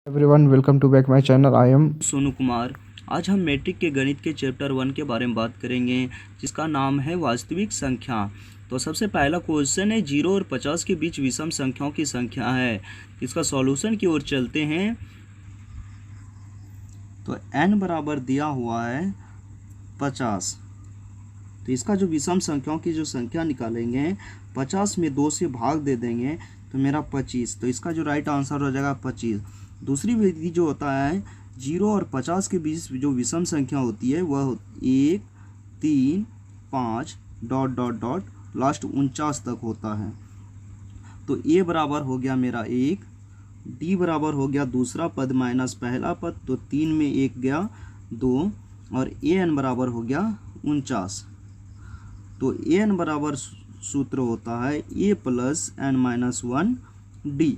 Everyone welcome to back my channel. I am Sonu Kumar. आज हम matric के गणित के चैप्टर 1 के बारे में बात करेंगे, जिसका नाम है वास्तविक संख्या। तो सबसे पहला क्वेश्चन है 0 और 50 के बीच विषम संख्याओं की संख्या है। इसका सॉल्यूशन की ओर चलते हैं। तो n बराबर दिया हुआ है 50। तो इसका जो विषम संख्याओं की जो संख्या निकालेंगे, 50 में 2 से भाग दे देंगे तो मेरा 25। तो इसका जो राइट आंसर हो जाएगा 25। दूसरी विधि जो होता है 0 और 50 के बीच जो विषम संख्या होती है वह 1, 3, 5 डॉट डॉट डॉट लास्ट 49 तक होता है। तो a बराबर हो गया मेरा 1, d बराबर हो गया दूसरा पद माइनस पहला पद, तो 3 में 1 गया 2, और an बराबर हो गया 49। तो an बराबर सूत्र होता है a plus n minus 1 d।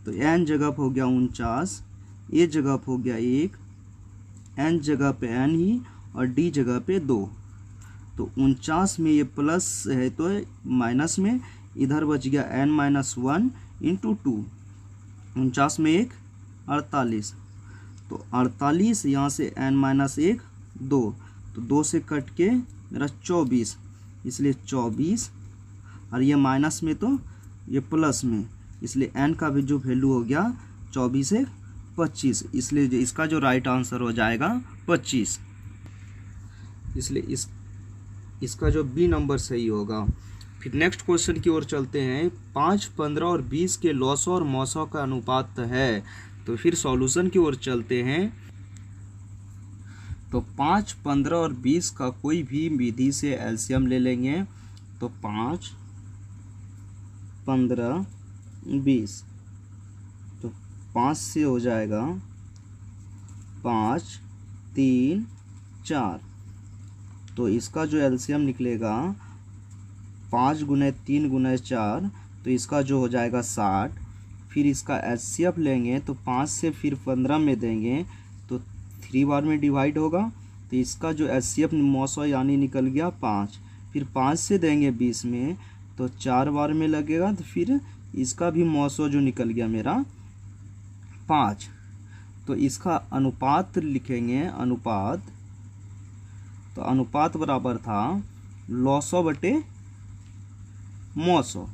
तो n जगह पे हो गया 49, a जगह पे हो गया 1, n जगह पे n ही और d जगह पे 2। तो 49 में ये प्लस है तो माइनस में इधर बच गया n माइनस 1 इंटू 2। 49 में 1 48, तो 48 यहाँ से n माइनस 1 2, तो 2 से कट के मेरा 24, इसलिए 24, और ये माइनस में तो ये प्लस में, इसलिए n का भी जो वैल्यू हो गया 24 से 25, इसलिए इसका जो राइट आंसर हो जाएगा 25। इसलिए इसका जो बी नंबर सही होगा। फिर नेक्स्ट क्वेश्चन की ओर चलते हैं। 5, 15 और 20 के लॉसो और मौसो का अनुपात है। तो फिर सॉल्यूशन की ओर चलते हैं। तो 5, 15 और 20 का कोई भी विधि से एलसीएम ले लेंगे। तो 5, 15, 20, तो 5 से हो जाएगा 5, 3, 4। तो इसका जो एलसीएम निकलेगा 5 गुने 3 गुने 4, तो इसका जो हो जाएगा 60। फिर इसका एचसीएफ लेंगे तो 5 से फिर 15 में देंगे तो 3 बार में डिवाइड होगा, तो इसका जो एचसीएफ मौसो यानी निकल गया 5। फिर 5 से देंगे 20 में तो 4 बार में लगेगा, तो फिर इसका भी मौसो जो निकल गया मेरा 5। तो इसका अनुपात लिखेंगे, अनुपात। तो अनुपात बराबर था लॉसो बटे मौसो।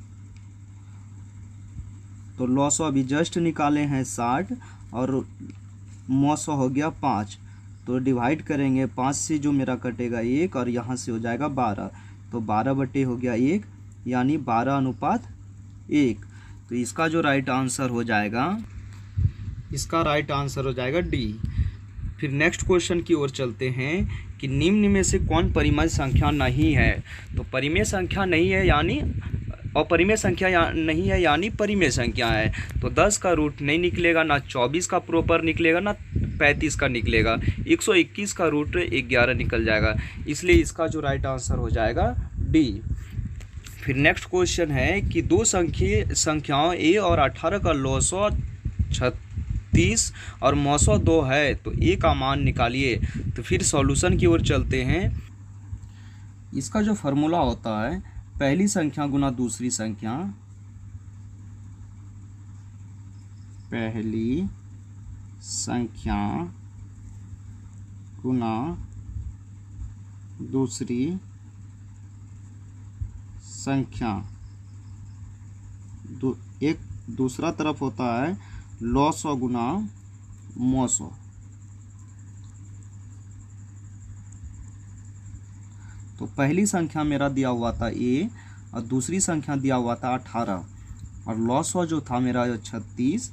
तो लॉसो अभी जस्ट निकाले हैं 60 और मौसो हो गया 5। तो डिवाइड करेंगे 5 से जो मेरा कटेगा 1 और यहाँ से हो जाएगा 12। तो 12 बटे हो गया 1, यानी 12 अनुपात 1। तो इसका जो राइट आंसर हो जाएगा, इसका राइट आंसर हो जाएगा डी। फिर नेक्स्ट क्वेश्चन की ओर चलते हैं कि निम्न में से कौन परिमेय संख्या नहीं है। तो परिमेय संख्या नहीं है यानी अपरिमेय संख्या नहीं है यानी परिमेय संख्या है। तो 10 का रूट नहीं निकलेगा, ना 24 का प्रॉपर निकलेगा, ना 35 का निकलेगा। 121 का रूट 11 निकल जाएगा, इसलिए इसका जो राइट आंसर हो जाएगा डी। फिर नेक्स्ट क्वेश्चन है कि दो संख्याओं a और 18 का लॉसो 36 और मौसो 2 है, तो a का मान निकालिए। तो फिर सॉल्यूशन की ओर चलते हैं। इसका जो फॉर्मूला होता है पहली संख्या गुना दूसरी संख्या, पहली संख्या गुना दूसरी संख्या। एक दूसरा तरफ होता है लॉसो गुना मौसो। तो पहली संख्या मेरा दिया हुआ था a और दूसरी संख्या दिया हुआ था 18, और लॉसो जो था मेरा 36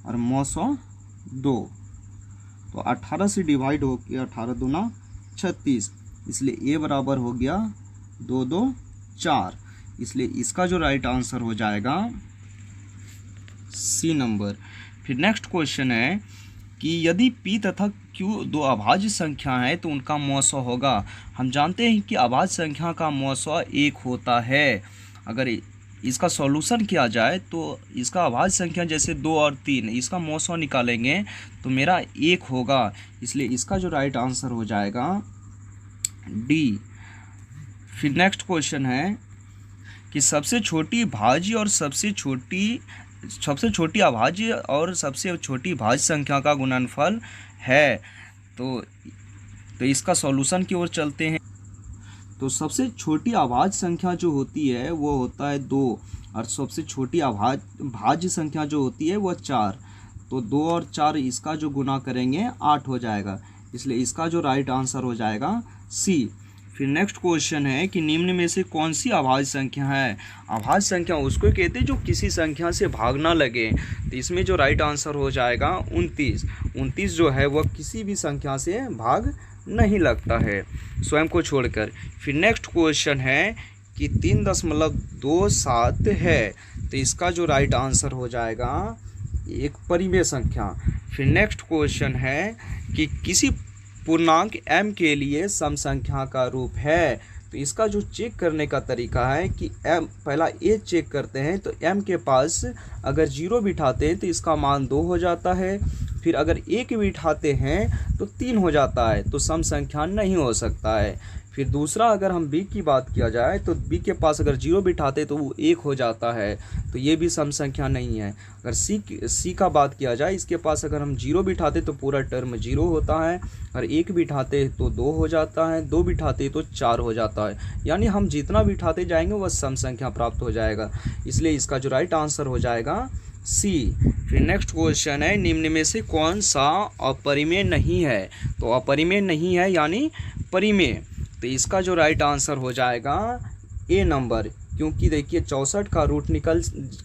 और मौसो 2। तो 18 से डिवाइड हो गया 18 दूना 36, इसलिए a बराबर हो गया 2 2 4। इसलिए इसका जो राइट आंसर हो जाएगा सी नंबर। फिर नेक्स्ट क्वेश्चन है कि यदि p तथा q दो अभाज्य संख्या है तो उनका मौसो होगा। हम जानते हैं कि अभाज्य संख्या का मौसो 1 होता है। अगर इसका सॉल्यूशन किया जाए तो इसका अभाज्य संख्या जैसे 2 और 3, इसका मौसो निकालेंगे तो मेरा 1 होगा, इसलिए इसका जो राइट आंसर हो जाएगा डी। फिर नेक्स्ट क्वेश्चन है कि सबसे छोटी भाज्य और सबसे छोटी सबसे छोटी अभाज्य और सबसे छोटी भाज्य संख्या का गुणनफल है। तो इसका सॉल्यूशन की ओर चलते हैं। तो सबसे छोटी अभाज्य संख्या जो होती है वो होता है 2 और सबसे छोटी भाज्य संख्या जो होती है वो 4। तो 2 और 4 इसका जो गुना करेंगे 8 हो जाएगा, इसलिए इसका जो राइट आंसर हो जाएगा सी। फिर नेक्स्ट क्वेश्चन है कि निम्न में से कौन सी अभाज्य संख्या है। अभाज्य संख्या उसको कहते हैं जो किसी संख्या से भाग ना लगे। तो इसमें जो राइट आंसर हो जाएगा 29। 29 जो है वह किसी भी संख्या से भाग नहीं लगता है स्वयं को छोड़कर। फिर नेक्स्ट क्वेश्चन है कि 3.27 है, तो इसका जो राइट आंसर हो जाएगा एक परिमेय संख्या। फिर नेक्स्ट क्वेश्चन है कि किसी पूर्णांक m के लिए सम संख्या का रूप है। तो इसका जो चेक करने का तरीका है कि m पहला a चेक करते हैं। तो m के पास अगर 0 बिठाते हैं तो इसका मान 2 हो जाता है। फिर अगर 1 बिठाते हैं तो 3 हो जाता है, तो सम संख्या नहीं हो सकता है। फिर दूसरा अगर हम b की बात किया जाए तो b के पास अगर 0 बिठाते तो वो 1 हो जाता है, तो ये भी सम संख्या नहीं है। अगर c का बात किया जाए, इसके पास अगर हम 0 बिठाते तो पूरा टर्म 0 होता है, और 1 बिठाते तो 2 हो जाता है, 2 बिठाते तो 4 हो जाता है। यानी हम जितना बिठाते जाएंगे वह सम संख्या प्राप्त हो जाएगा, इसलिए इसका जो राइट आंसर हो जाएगा सी। फिर नेक्स्ट क्वेश्चन है निम्न में से कौन सा अपरिमेय नहीं है। तो अपरिमेय नहीं है यानी परिमेय, तो इसका जो राइट आंसर हो जाएगा ए नंबर, क्योंकि देखिए 64 का रूट निकल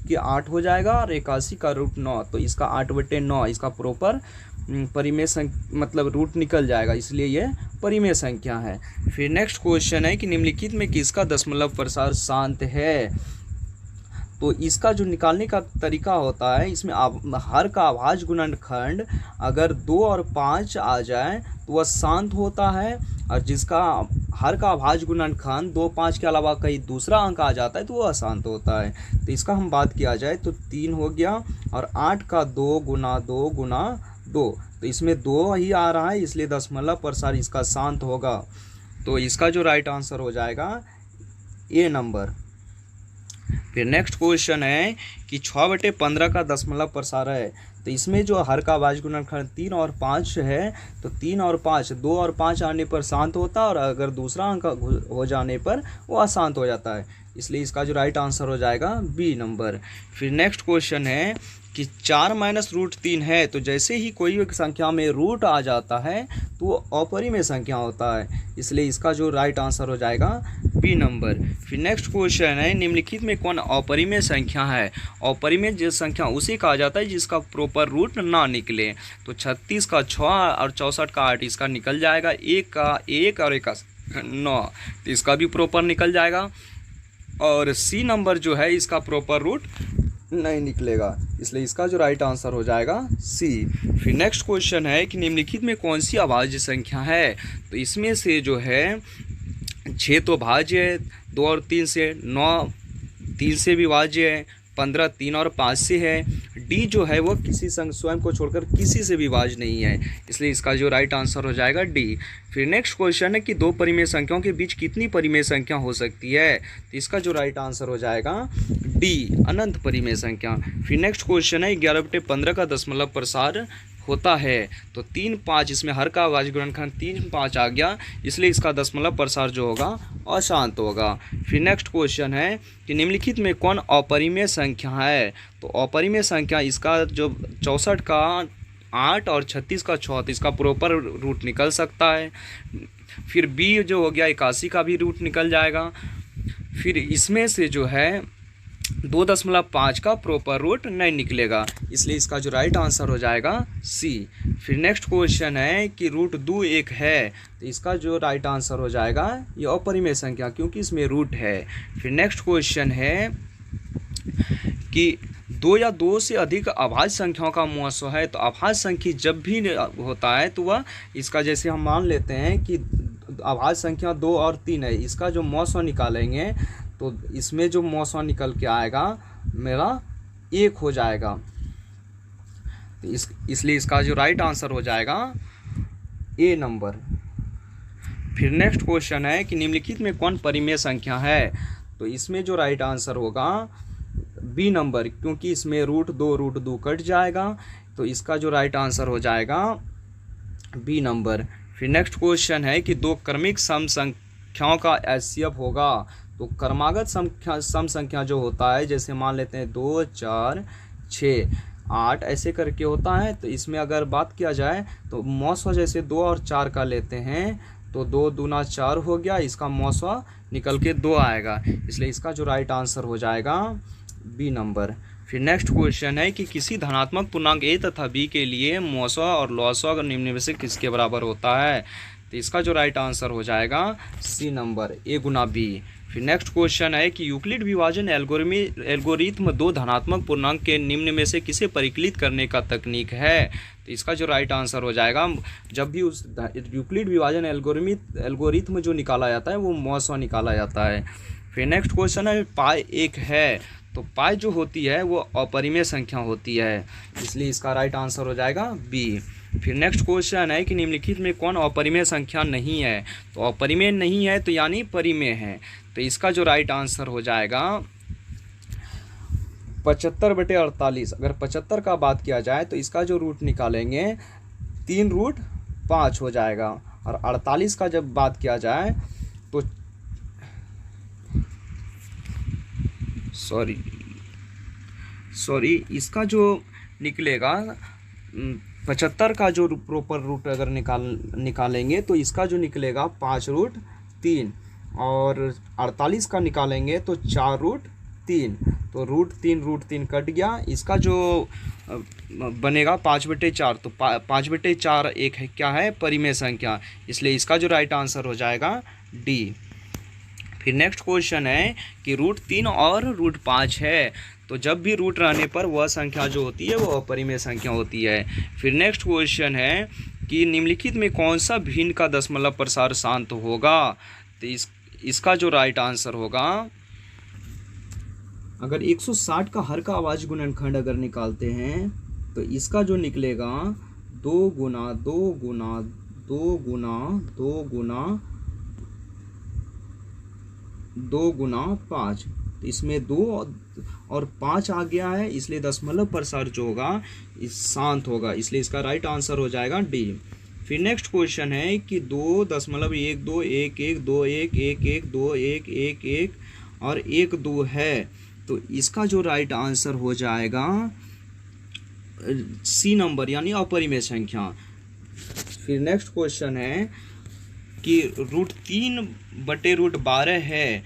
के 8 हो जाएगा और 81 का रूट 9, तो इसका 8/9 इसका प्रॉपर परिमेय मतलब रूट निकल जाएगा, इसलिए ये परिमेय संख्या है। फिर नेक्स्ट क्वेश्चन है कि निम्नलिखित में किसका दशमलव प्रसार शांत है। तो इसका जो निकालने का तरीका होता है, इसमें हर का अभाज्य गुणनखंड अगर 2 और 5 आ जाए तो वह शांत होता है, और जिसका हर का अभाज्य गुणनखंड 2, 5 के अलावा कहीं दूसरा अंक आ जाता है तो वह अशांत होता है। तो इसका हम बात किया जाए तो 3 हो गया, और 8 का 2 गुना 2 गुना 2, तो इसमें 2 ही आ रहा है, इसलिए दशमलव प्रसार इसका शांत होगा। तो इसका जो राइट आंसर हो जाएगा ए नंबर। फिर नेक्स्ट क्वेश्चन है कि 6/15 का दशमलव प्रसार है। तो इसमें जो हर का अभाज्य गुणनखंड 3 और 5 है, तो 3 और 5 2 और 5 आने पर शांत होता है, और अगर दूसरा अंक हो जाने पर वो अशांत हो जाता है, इसलिए इसका जो राइट आंसर हो जाएगा बी नंबर। फिर नेक्स्ट क्वेश्चन है कि 4 - √3 है। तो जैसे ही कोई एक संख्या में रूट आ जाता है तो वो अपरिमेय संख्या होता है, इसलिए इसका जो राइट आंसर हो जाएगा बी नंबर। फिर नेक्स्ट क्वेश्चन है निम्नलिखित में कौन अपरिमेय संख्या है। अपरिमेय जो संख्या उसे कहा जाता है जिसका प्रॉपर रूट ना निकले। तो 36 का 6 और 64 का 8 इसका निकल जाएगा, 1 का 1 और 1 का 9, तो इसका भी प्रॉपर निकल जाएगा। और सी नंबर जो है इसका प्रॉपर रूट नहीं निकलेगा, इसलिए इसका जो राइट आंसर हो जाएगा सी। फिर नेक्स्ट क्वेश्चन है कि निम्नलिखित में कौन सी अभाज्य संख्या है। तो इसमें से जो है 6 तो भाज्य है, 2 और 3 से, 9 3 से भी भाज्य है, 15 3 और 5 से है। डी जो है वो किसी स्वयं को छोड़कर किसी से भी भाज्य नहीं है, इसलिए इसका जो राइट आंसर हो जाएगा डी। फिर नेक्स्ट क्वेश्चन है कि 2 परिमेय संख्याओं के बीच कितनी परिमेय संख्या हो सकती है। तो इसका जो राइट आंसर हो जाएगा डी, अनंत परिमेय संख्या। फिर नेक्स्ट क्वेश्चन है 11/15 का दशमलव प्रसार होता है। तो 3 5 इसमें हर का अभाज्य गुणनखंड 3 5 आ गया, इसलिए इसका दशमलव प्रसार जो होगा अशांत होगा। फिर नेक्स्ट क्वेश्चन है कि निम्नलिखित में कौन अपरिमेय संख्या है। तो अपरिमेय संख्या इसका जो 64 का 8 और 36 का 6, तो इसका प्रॉपर रूट निकल सकता है। फिर बी जो हो गया 81 का भी रूट निकल जाएगा। फिर इसमें से जो है 2.5 का प्रॉपर रूट नहीं निकलेगा, इसलिए इसका जो राइट आंसर हो जाएगा सी। फिर नेक्स्ट क्वेश्चन है कि √2 1 है। तो इसका जो राइट आंसर हो जाएगा ये अपरिमेय संख्या, क्योंकि इसमें रूट है। फिर नेक्स्ट क्वेश्चन है कि 2 या 2 से अधिक अभाज्य संख्याओं का मौसो है। तो अभाज्य संख्या जब भी होता है तो वह इसका, जैसे हम मान लेते हैं कि अभाज्य संख्या 2 और 3 है, इसका जो मौसो निकालेंगे तो इसमें जो मौसम निकल के आएगा मेरा 1 हो जाएगा, तो इसलिए इसका जो राइट आंसर हो जाएगा ए नंबर। फिर नेक्स्ट क्वेश्चन है कि निम्नलिखित में कौन परिमेय संख्या है। तो इसमें जो राइट आंसर होगा बी नंबर, क्योंकि इसमें रूट दो कट जाएगा, तो इसका जो राइट आंसर हो जाएगा बी नंबर। फिर नेक्स्ट क्वेश्चन है कि दो क्रमिक सम संख्याओं का एचसीएफ होगा। तो क्रमागत सम संख्या जो होता है, जैसे मान लेते हैं 2 4 6 8 ऐसे करके होता है, तो इसमें अगर बात किया जाए तो मौसवा जैसे 2 और 4 का लेते हैं तो 2 दूना 4 हो गया, इसका मौसवा निकल के 2 आएगा, इसलिए इसका जो राइट आंसर हो जाएगा बी नंबर। फिर नेक्स्ट क्वेश्चन है कि किसी धनात्मक पूर्णांक ए तथा बी के लिए मौसवा और लॉसवा निम्न में से किसके बराबर होता है? तो इसका जो राइट आंसर हो जाएगा सी नंबर, ए गुना बी। फिर नेक्स्ट क्वेश्चन है कि यूक्लिड विभाजन एल्गोरिथ्म दो धनात्मक पूर्णांक के निम्न में से किसे परिकलित करने का तकनीक है? तो इसका जो राइट आंसर हो जाएगा, जब भी उस यूक्लिड विभाजन एल्गोरिथ्म जो निकाला जाता है वो मौसवा निकाला जाता है। फिर नेक्स्ट क्वेश्चन है पाई एक है, तो पाई जो होती है वो अपरिमेय संख्या होती है, इसलिए इसका राइट आंसर हो जाएगा बी। फिर नेक्स्ट क्वेश्चन है कि निम्नलिखित में कौन अपरिमेय संख्या नहीं है? तो अपरिमेय नहीं है तो यानी परिमेय है, तो इसका जो राइट आंसर हो जाएगा 75/48। अगर 75 का बात किया जाए तो इसका जो रूट निकालेंगे 3√5 हो जाएगा, और 48 का जब बात किया जाए तो सॉरी इसका जो निकलेगा 75 का जो प्रॉपर रूट अगर निकालेंगे तो इसका जो निकलेगा 5√3, और 48 का निकालेंगे तो 4√3, तो √3 कट गया, इसका जो बनेगा 5/4, तो 5/4 एक है क्या है? परिमेय संख्या, इसलिए इसका जो राइट आंसर हो जाएगा डी। फिर नेक्स्ट क्वेश्चन है कि √3 और √5 है, तो जब भी रूट रहने पर वह संख्या जो होती है वो अपरिमेय संख्या होती है। फिर नेक्स्ट क्वेश्चन है कि निम्नलिखित में कौन सा भिन्न का दशमलव प्रसार शांत होगा? तो इसका जो राइट आंसर होगा, अगर 160 का हर का अभाज्य गुणनखंड अगर निकालते हैं तो इसका जो निकलेगा 2 गुना 2 गुना 2 गुना 2 गुना 2 गुना 5, तो इसमें 2 और 5 आ गया है, इसलिए दशमलव प्रसार जो होगा इस शांत होगा, इसलिए इसका राइट आंसर हो जाएगा डी। फिर नेक्स्ट क्वेश्चन है कि 2.12 और 1 2 है, तो इसका जो राइट आंसर हो जाएगा सी नंबर, यानी अपरिमेय संख्या। फिर नेक्स्ट क्वेश्चन है कि √3/√12 है,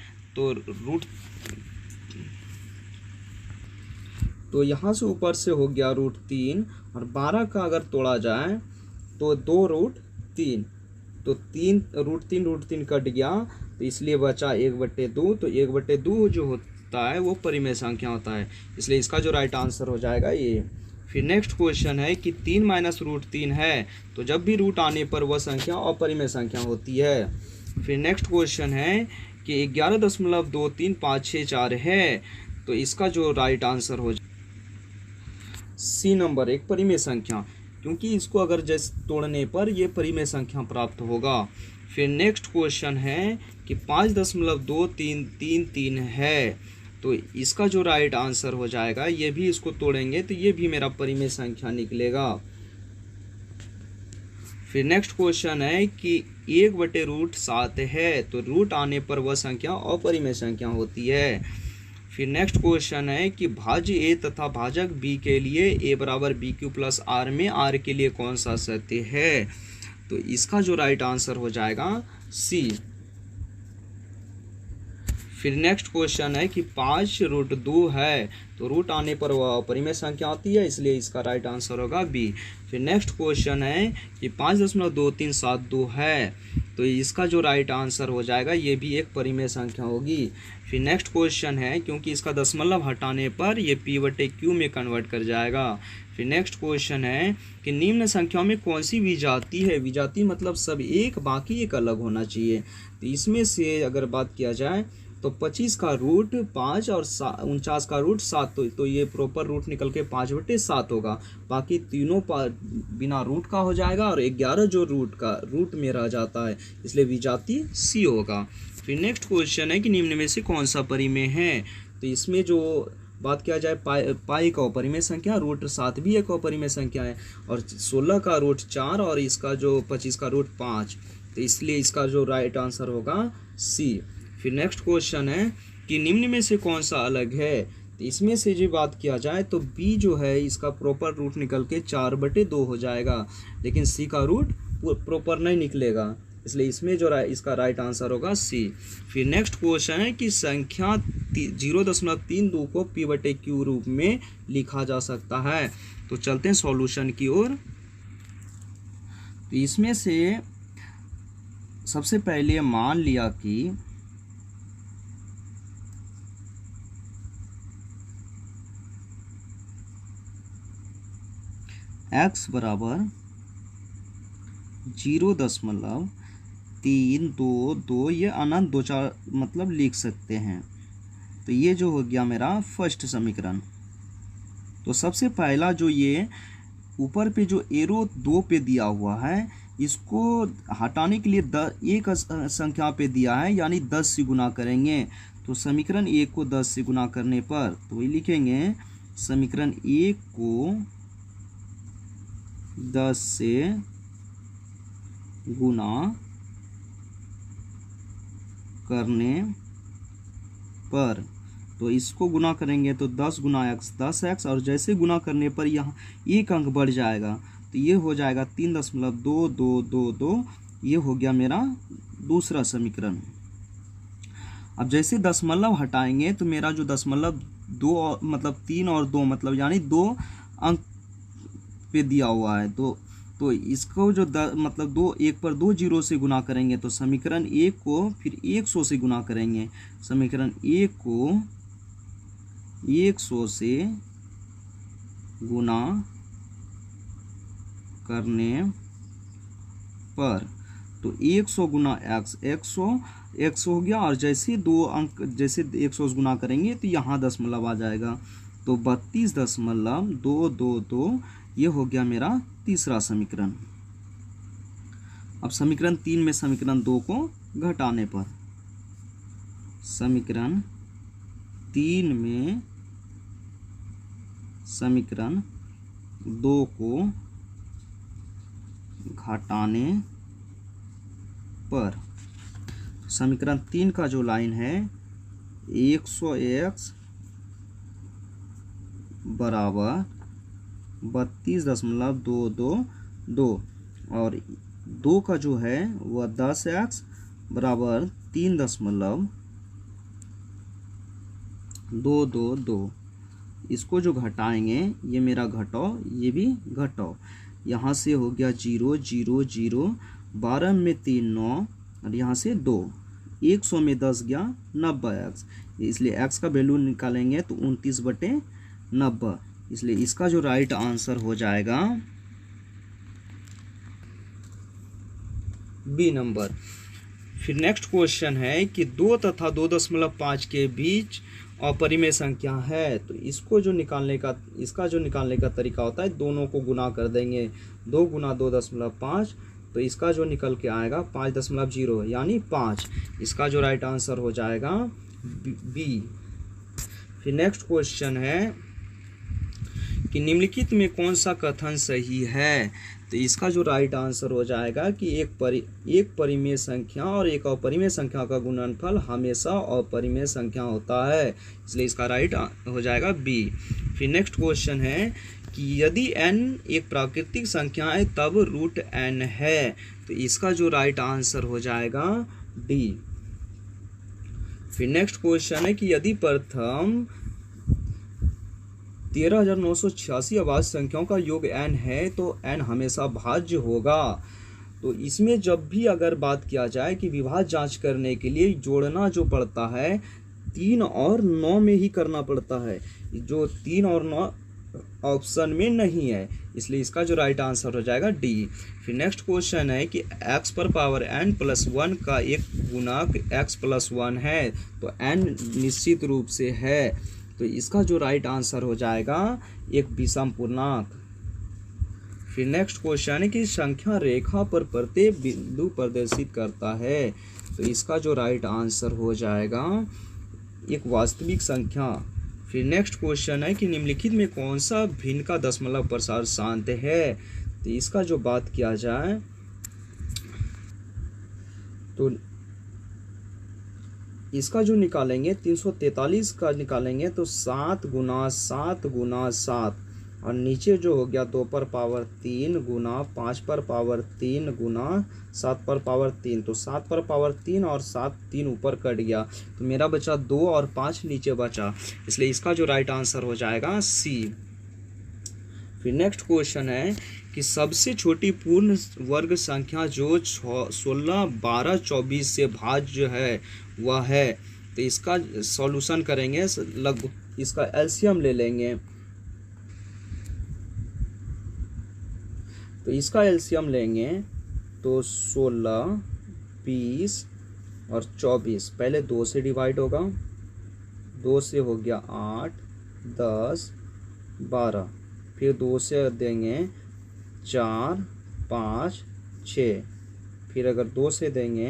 तो यहाँ से ऊपर से हो गया √3, और 12 का अगर तोड़ा जाए तो 2√3, तो 3 कट गया, तो इसलिए बचा 1/2, तो 1/2 जो होता है वो परिमेय संख्या होता है, इसलिए इसका जो राइट आंसर हो जाएगा ये। फिर नेक्स्ट क्वेश्चन है कि 3 - √3 है, तो जब भी रूट आने पर वह संख्या अपरिमेय संख्या होती है। फिर नेक्स्ट क्वेश्चन है कि 11.2356 है, तो इसका जो राइट आंसर हो सी नंबर, एक परिमेय संख्या, क्योंकि इसको अगर जैसे तोड़ने पर ये परिमेय संख्या प्राप्त होगा। फिर नेक्स्ट क्वेश्चन है कि 5.2333 है, तो इसका जो राइट आंसर हो जाएगा, ये भी इसको तोड़ेंगे तो ये भी मेरा परिमेय संख्या निकलेगा। फिर नेक्स्ट क्वेश्चन है कि 1/√7 है, तो रूट आने पर वह संख्या अपरिमेय संख्या होती है। फिर नेक्स्ट क्वेश्चन है कि भाज्य ए तथा भाजक बी के लिए a = BQ + R में R के लिए कौन सा सत्य है? तो इसका जो राइट आंसर हो जाएगा सी। फिर नेक्स्ट क्वेश्चन है कि 5√2 है, तो रूट आने पर वह अपरिमेय संख्या आती है, इसलिए इसका राइट आंसर होगा बी। फिर नेक्स्ट क्वेश्चन है कि 5.2372 है, तो इसका जो राइट आंसर हो जाएगा ये भी एक परिमेय संख्या होगी। फिर नेक्स्ट क्वेश्चन है क्योंकि इसका दशमलव हटाने पर ये p/q में कन्वर्ट कर जाएगा। फिर नेक्स्ट क्वेश्चन है कि निम्न संख्याओं में कौन सी विजाती है? विजाती मतलब सब एक, बाकी एक अलग होना चाहिए। तो इसमें से अगर बात किया जाए तो 25 का रूट 5 और 49 का रूट 7, तो ये प्रॉपर रूट निकल के 5/7 होगा, बाकी तीनों बिना रूट का हो जाएगा, और 11 जो रूट में रह जाता है, इसलिए विजाती सी होगा। फिर नेक्स्ट क्वेश्चन है कि निम्न में से कौन सा परिमेय है? तो इसमें जो बात किया जाए पाई का अपरिमेय संख्या, रूट 7 भी एक अपरिमेय संख्या है, और 16 का रूट 4 और इसका जो 25 का रूट 5, तो इसलिए इसका जो राइट आंसर होगा सी। फिर नेक्स्ट क्वेश्चन है कि निम्न में से कौन सा अलग है, तो इसमें से जो बात किया जाए तो बी जो है इसका प्रॉपर रूट निकल के 4/2 हो जाएगा, लेकिन सी का रूट प्रॉपर नहीं निकलेगा, इसलिए इसमें जो इसका राइट आंसर होगा सी। फिर नेक्स्ट क्वेश्चन है कि संख्या 0.32 को p/q रूप में लिखा जा सकता है। तो चलते हैं सॉल्यूशन की ओर। तो इसमें से सबसे पहले मान लिया कि x बराबर 0.322, ये अनंत 2 4 मतलब लिख सकते हैं। तो ये जो हो गया मेरा फर्स्ट समीकरण। तो सबसे पहला जो ये ऊपर पे जो एरो 2 पे दिया हुआ है, इसको हटाने के लिए एक संख्या पे दिया है, यानी 10 से गुना करेंगे। तो समीकरण 1 को 10 से गुना करने पर तो वही लिखेंगे, समीकरण 1 को 10 से गुना करने पर, तो इसको गुना करेंगे तो 10 गुना x 10x, और जैसे गुना करने पर यहाँ एक अंक बढ़ जाएगा, तो ये हो जाएगा 3.2222, ये हो गया मेरा दूसरा समीकरण। अब जैसे दशमलव हटाएंगे तो मेरा जो दशमलव 2 मतलब 3 और 2 मतलब यानी 2 अंक पे दिया हुआ है, तो इसको जो मतलब 2 1 पर 2 जीरो से गुना करेंगे, तो समीकरण 1 को फिर 100 से गुना करेंगे, समीकरण 1 को 100 से गुना करने पर, तो 100 गुना x 100 हो गया, और जैसे 2 अंक जैसे 100 से गुना करेंगे तो यहाँ दशमलव आ जाएगा, तो 32.222, ये हो गया मेरा तीसरा समीकरण। अब समीकरण 3 में समीकरण 2 को घटाने पर, समीकरण 3 में समीकरण 2 को घटाने पर, समीकरण 3 का जो लाइन है 100x बराबर 32.222, और 2 का जो है वह 10x बराबर 3.222। इसको जो घटाएंगे, ये मेरा घटाओ, ये भी घटाओ, यहाँ से हो गया 0 0 0, 12 में 3 9, और यहाँ से 2, 100 में 10 गया 90x, इसलिए x का वैल्यू निकालेंगे तो 29/90, इसलिए इसका जो राइट आंसर हो जाएगा बी नंबर। फिर नेक्स्ट क्वेश्चन है कि 2 तथा 2.5 के बीच अपरिमेय संख्या है, तो इसको जो निकालने का इसका जो निकालने का तरीका होता है, दोनों को गुना कर देंगे, 2 गुना 2.5, तो इसका जो निकल के आएगा 5.0 यानी 5, इसका जो राइट आंसर हो जाएगा बी। फिर नेक्स्ट क्वेश्चन है कि निम्नलिखित में कौन सा कथन सही है, तो इसका जो राइट आंसर हो जाएगा कि एक परिमेय संख्या और एक अपरिमेय संख्या का गुणनफल हमेशा अपरिमेय संख्या होता है, इसलिए इसका राइट हो जाएगा बी। फिर नेक्स्ट क्वेश्चन है कि यदि n एक प्राकृतिक संख्या है तब रूट n है, तो इसका जो राइट आंसर हो जाएगा डी। फिर नेक्स्ट क्वेश्चन है कि यदि प्रथम 13,986 अभाज्य संख्याओं का योग n है तो n हमेशा भाज्य होगा। तो इसमें जब भी अगर बात किया जाए कि विभाज्य जांच करने के लिए जोड़ना जो पड़ता है 3 और 9 में ही करना पड़ता है, जो 3 और 9 ऑप्शन में नहीं है, इसलिए इसका जो राइट आंसर हो जाएगा डी। फिर नेक्स्ट क्वेश्चन है कि x पर पावर n+1 का एक गुणक x+1 है, तो n निश्चित रूप से है, तो इसका जो राइट आंसर हो जाएगा एक विषम पूर्णांक। फिर नेक्स्ट क्वेश्चन है कि संख्या रेखा पर प्रत्येक बिंदु प्रदर्शित करता है, तो इसका जो राइट आंसर हो जाएगा एक वास्तविक संख्या, फिर नेक्स्ट क्वेश्चन है कि निम्नलिखित में कौन सा भिन्न का दशमलव प्रसार शांत है। तो इसका जो बात किया जाए तो इसका जो निकालेंगे 343 का निकालेंगे तो 7 गुना 7 गुना 7 और नीचे जो हो गया 2 पर पावर 3 गुना 5 पर पावर 3 गुना 7 पर पावर 3, तो 7 पर पावर 3 और 7 3 ऊपर कट गया तो मेरा बचा 2 और 5 नीचे बचा, इसलिए इसका जो राइट आंसर हो जाएगा सी। फिर नेक्स्ट क्वेश्चन है कि सबसे छोटी पूर्ण वर्ग संख्या जो 16, 12, 24 से भाज्य है वह है। तो इसका सॉल्यूशन करेंगे, लगभग इसका एलसीएम ले लेंगे। तो इसका एलसीएम लेंगे तो 16, 20 और 24, पहले 2 से डिवाइड होगा, 2 से हो गया 8, 10, 12, फिर 2 से देंगे 4, 5, 6, फिर अगर 2 से देंगे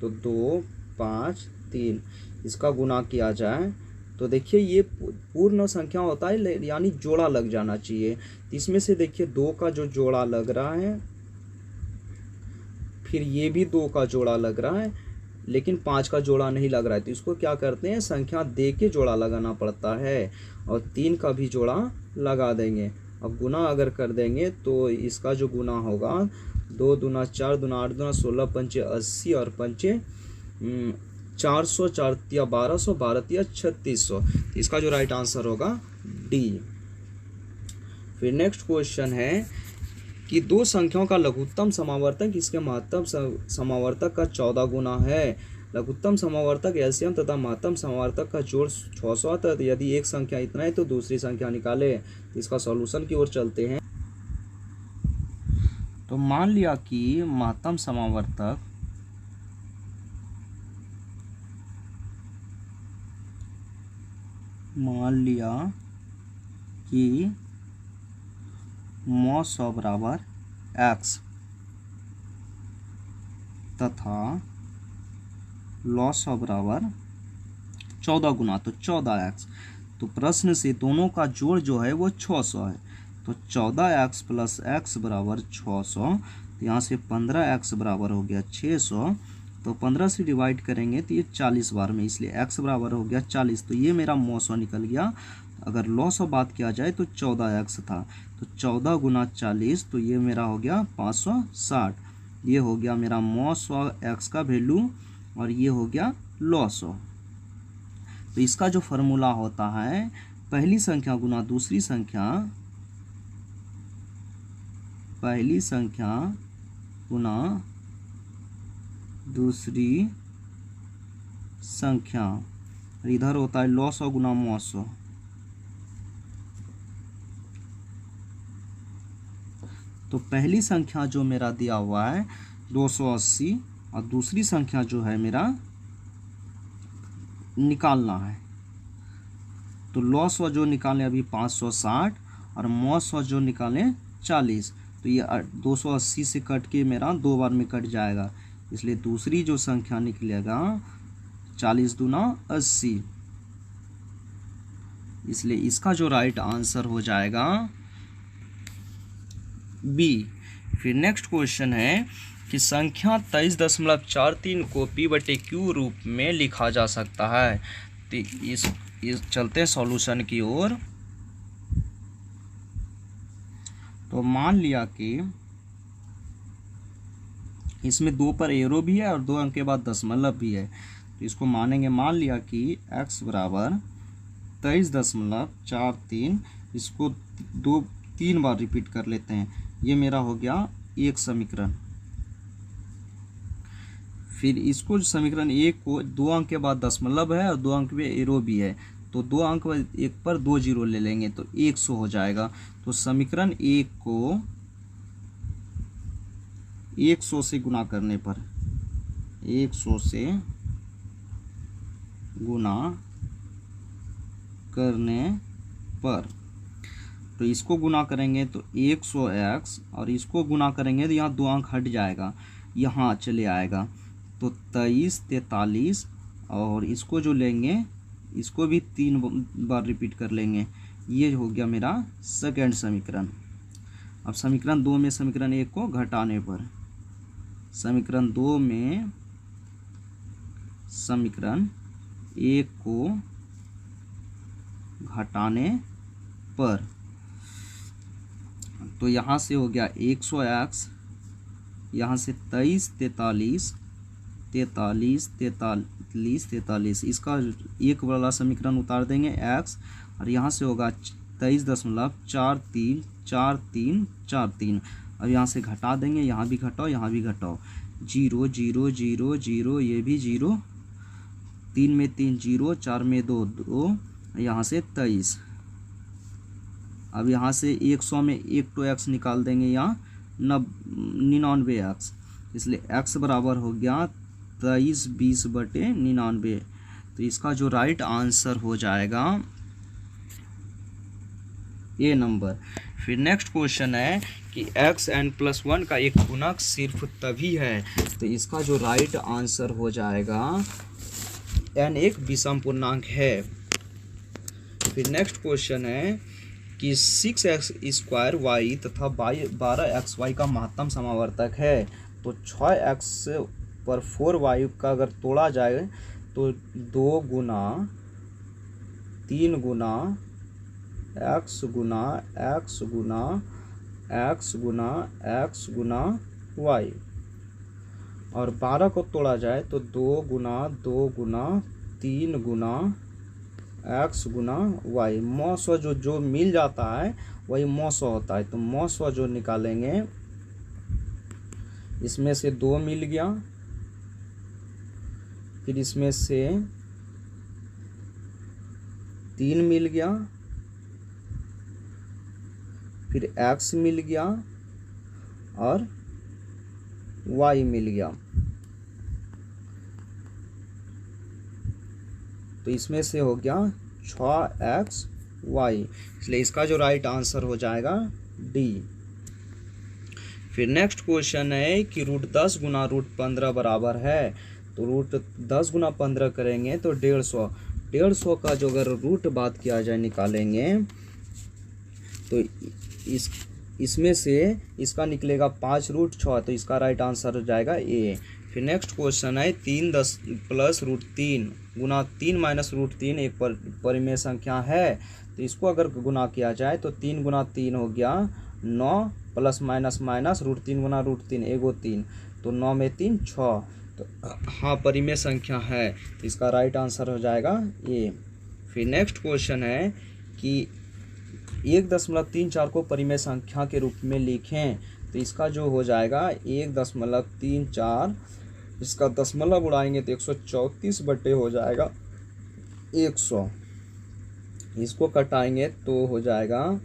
तो 2, 5, 3, इसका गुना किया जाए तो देखिए ये पूर्ण संख्या होता है, यानी जोड़ा लग जाना चाहिए। तो इसमें से देखिए 2 का जो जोड़ा लग रहा है, फिर ये भी 2 का जोड़ा लग रहा है, लेकिन 5 का जोड़ा नहीं लग रहा है। तो इसको क्या करते हैं, संख्या दे के जोड़ा लगाना पड़ता है और 3 का भी जोड़ा लगा देंगे। अब गुना अगर कर देंगे तो इसका जो गुना होगा 2 दूना 4 दूना 8 दूना 16 पंचे 80 और पंचे 400, 4 तिया 1200, 12 तिया 3600। इसका जो राइट आंसर होगा डी। फिर नेक्स्ट क्वेश्चन है कि 2 संख्याओं का लघुत्तम समावर्तक इसके महत्तम समावर्तक का 14 गुना है। लघुत्तम समावर्तक एलसीएम तथा महत्तम समावर्तक का जोड़ 600 था। यदि एक संख्या इतना है तो दूसरी संख्या निकाले। इसका सॉल्यूशन की ओर चलते हैं। तो मान लिया कि महत्तम समावर्तक मॉस बराबर x तथा लॉस बराबर 14 गुना, तो 14x। तो प्रश्न से दोनों का जोड़ जो है वो 600 है। तो 14x प्लस x बराबर 600। तो यहाँ से 15x बराबर हो गया 600। तो 15 से डिवाइड करेंगे तो ये 40 बार में, इसलिए x बराबर हो गया 40। तो ये मेरा मौसौ निकल गया। अगर लॉस ऑफ बात किया जाए तो 14x था, तो 14 गुना 40, तो ये मेरा हो गया 560। ये हो गया मेरा मौसौ x का वैल्यू और ये हो गया लॉस ऑफ। तो इसका जो फॉर्मूला होता है पहली संख्या गुना दूसरी संख्या, पहली संख्या गुना दूसरी संख्या, इधर होता है लॉस ऑफ गुना मौसौ। तो पहली संख्या जो मेरा दिया हुआ है 280 और दूसरी संख्या जो है मेरा निकालना है। तो लॉस जो निकालें अभी 560 और मौसौ जो निकालें 40। तो ये 280 से कट के मेरा 2 बार में कट जाएगा, इसलिए दूसरी जो संख्या निकलेगा 40 दूना 80। इसलिए इसका जो राइट आंसर हो जाएगा बी। फिर नेक्स्ट क्वेश्चन है कि संख्या 23.43 को P/Q रूप में लिखा जा सकता है। तो इस चलते हैं सॉल्यूशन की ओर। तो मान लिया कि इसमें 2 पर एरो भी है और 2 अंक के बाद दशमलव भी है। तो इसको मानेंगे, मान लिया कि x बराबर 23.43, इसको 3 बार रिपीट कर लेते हैं। ये मेरा हो गया एक समीकरण। फिर इसको समीकरण 1 को 2 अंक के बाद दशमलव है और 2 अंक में एरो भी है, तो 2 अंक एक पर 2 जीरो ले लेंगे तो 100 हो जाएगा। तो समीकरण 1 को 100 से गुना करने पर, 100 से गुना करने पर, तो इसको गुना करेंगे तो 100x और इसको गुना करेंगे तो यहाँ 2 अंक हट जाएगा, यहाँ चले आएगा। तो 23, 43 और इसको जो लेंगे इसको भी 3 बार रिपीट कर लेंगे। ये हो गया मेरा सेकेंड समीकरण। अब समीकरण 2 में समीकरण 1 को घटाने पर, समीकरण 2 में समीकरण 1 को घटाने पर, तो यहाँ से हो गया 100x, यहाँ से 23 43 43 43 43, इसका एक वाला समीकरण उतार देंगे x, और यहाँ से होगा 23.434343। अब यहाँ से घटा देंगे, यहाँ भी घटाओ यहाँ भी घटाओ, 0 0 0 0, ये भी 0, 3 में 3 0, 4 में 2 2, यहाँ से 23। अब यहाँ से 100 में 1 तो x निकाल देंगे, यहाँ 99x, इसलिए x बराबर हो गया 23/20/99। तो इसका जो राइट आंसर हो जाएगा ए नंबर। फिर नेक्स्ट क्वेश्चन है कि xn+1 का एक गुणक सिर्फ तभी है, तो इसका जो राइट आंसर हो जाएगा n एक विषम पूर्णांक है। फिर नेक्स्ट क्वेश्चन है कि 6x² तथा 12xy का महत्तम समावर्तक है, तो 6x पर 4y का अगर तोड़ा जाए तो 2 गुना 3 गुना x गुना x गुना x गुना x गुना y, और 12 को तोड़ा जाए तो 2 गुना 3 गुना x गुना y। मौसो जो मिल जाता है वही मौसो होता है, तो मौसो जो निकालेंगे, इसमें से 2 मिल गया, फिर इसमें से 3 मिल गया, फिर x मिल गया और y मिल गया, तो इसमें से हो गया 6xy, इसलिए इसका जो राइट आंसर हो जाएगा डी। फिर नेक्स्ट क्वेश्चन है कि √10 गुना √15 बराबर है, तो √10 गुना 15 करेंगे तो 150 का जो अगर रूट बात किया जाए निकालेंगे, तो इसमें से इसका निकलेगा 5√6, तो इसका राइट आंसर हो जाएगा ए। फिर नेक्स्ट क्वेश्चन है 3 + √3 गुना 3 - √3 एक परिमेय संख्या है, तो इसको अगर गुना किया जाए तो 3 गुना 3 हो गया 9, प्लस माइनस माइनस √3 गुना √3 एगो 3, तो 9 में 3 6, तो हाँ परिमेय संख्या है, तो इसका राइट आंसर हो जाएगा ए। फिर नेक्स्ट क्वेश्चन है कि 1.34 को परिमेय संख्या के रूप में लिखें, तो इसका जो हो जाएगा 1.34, इसका दशमलव उड़ाएंगे तो 134 बटे हो जाएगा 100, इसको कटाएंगे तो हो जाएगा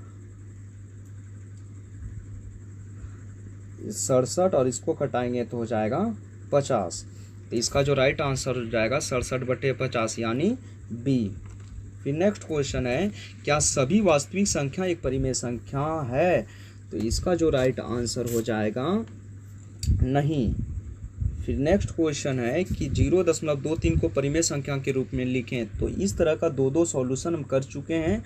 67, और इसको कटाएंगे तो हो जाएगा 50, तो इसका जो राइट आंसर हो जाएगा 67 बटे 50 यानी बी। फिर नेक्स्ट क्वेश्चन है क्या सभी वास्तविक संख्या एक परिमेय संख्या है, तो इसका जो राइट आंसर हो जाएगा नहीं। फिर नेक्स्ट क्वेश्चन है कि 0.23 को परिमेय संख्या के रूप में लिखें, तो इस तरह का दो सॉल्यूशन हम कर चुके हैं,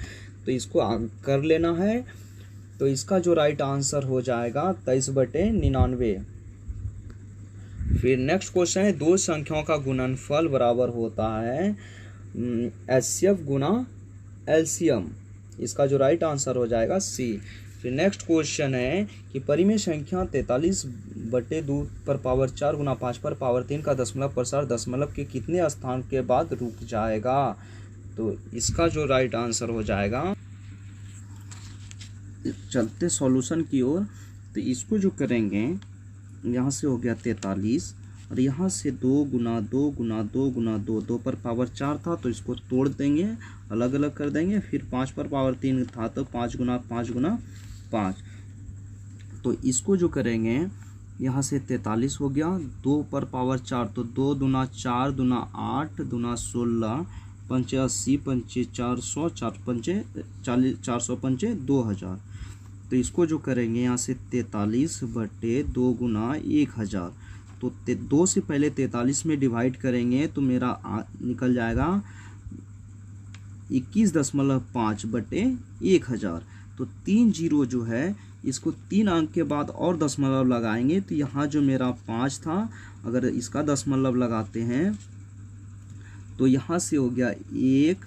तो इसको कर लेना है, तो इसका जो राइट आंसर हो जाएगा 23/99। फिर नेक्स्ट क्वेश्चन है दो संख्याओं का गुणनफल बराबर होता है HCF गुना LCM, इसका जो राइट आंसर हो जाएगा सी। फिर नेक्स्ट क्वेश्चन है कि परिमेय संख्या 43/2 पर पावर 4 गुना 5 पर पावर 3 का दशमलव प्रसार दशमलव के कितने स्थान के बाद रुक जाएगा, तो इसका जो राइट आंसर हो जाएगा, चलते सॉल्यूशन की ओर, तो इसको जो करेंगे यहाँ से हो गया 43, और यहाँ से 2 गुना 2 गुना 2 गुना 2, 2 पर पावर 4 था तो इसको तोड़ देंगे, अलग अलग कर देंगे। फिर 5 पर पावर 3 था तो 5 गुना 5 गुना 5, तो इसको जो करेंगे यहाँ से 43 हो गया, 2 पर पावर 4 तो 2 दूना 4 दूना 8 दूना 16, 5 80 5 400 4 5 40 400 5 2000, तो इसको जो करेंगे यहाँ से 43/2 गुना 1000, तो 2 से पहले 43 में डिवाइड करेंगे तो मेरा निकल जाएगा 21.5 बटे 1000। तो 3 जीरो जो है इसको 3 अंक के बाद और दशमलव लगाएंगे तो यहाँ जो मेरा 5 था, अगर इसका दशमलव लगाते हैं तो यहाँ से हो गया 1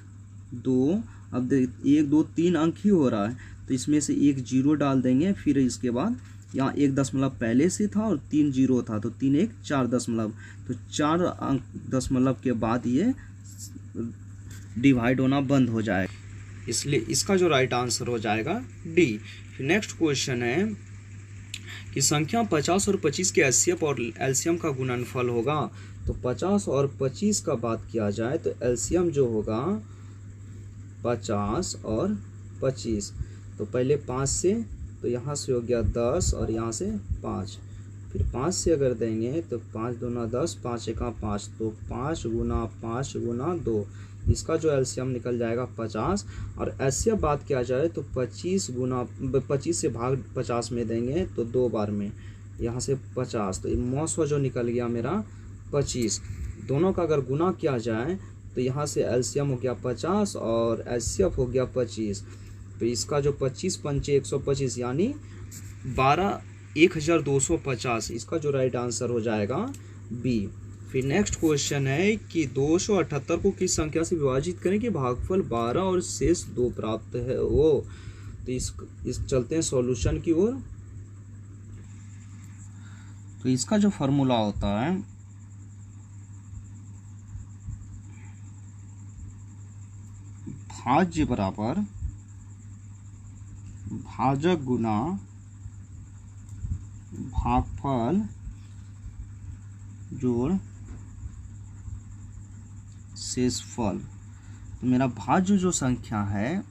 2। अब 1 2 3 अंक ही हो रहा है तो इसमें से एक जीरो डाल देंगे। फिर इसके बाद यहाँ एक दशमलव पहले से था और 3 जीरो था तो 3 1 4 दशमलव, तो 4 अंक दशमलव के बाद ये डिवाइड होना बंद हो जाएगा, इसलिए इसका जो राइट आंसर हो जाएगा डी। फिर नेक्स्ट क्वेश्चन है कि संख्या 50 और 25 के एचसीएफ और एलसीएम का गुणनफल होगा। तो 50 और 25 का बात किया जाए तो एलसीएम जो होगा 50 और 25, तो पहले 5 से, तो यहाँ से हो गया 10 और यहाँ से 5, फिर 5 से अगर देंगे तो 5 दूना 10, 5 एका 5, तो 5 गुना 5 गुना 2, इसका जो एलसीएम निकल जाएगा 50। और एचसीएफ बात किया जाए तो 25 से भाग 50 में देंगे तो 2 बार में, यहाँ से 50, तो मौसवा जो निकल गया मेरा 25। दोनों का अगर गुना किया जाए तो यहाँ से एलसीएम हो गया 50 और एचसीएफ हो गया 25, तो इसका जो 25 पंचे 125 यानी 1250, इसका जो राइट आंसर हो जाएगा बी। फिर नेक्स्ट क्वेश्चन है कि 278 को किस संख्या से विभाजित करें कि भागफल 12 और शेष 2 प्राप्त है वो। तो इस चलते हैं सॉल्यूशन की ओर। तो इसका जो फॉर्मूला होता है भाज्य बराबर भाजक गुना भागफल जोड़ शेषफल। तो मेरा भाज्य जो संख्या है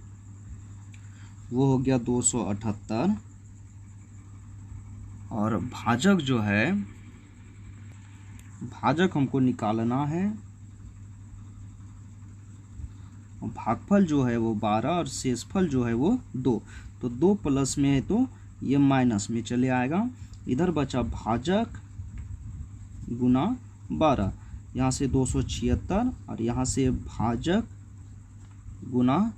वो हो गया 278 और भाजक जो है, भाजक हमको निकालना है, भागफल जो है वो 12 और शेषफल जो है वो 2, तो 2 प्लस में है तो ये माइनस में चले आएगा। इधर बचा भाजक गुना 12, यहाँ से 276 और यहाँ से भाजक गुना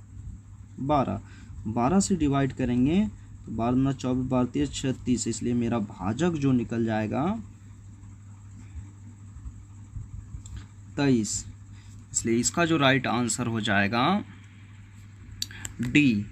12 से डिवाइड करेंगे तो 12 24 12 36, इसलिए मेरा भाजक जो निकल जाएगा 23, इसलिए इसका जो राइट आंसर हो जाएगा डी।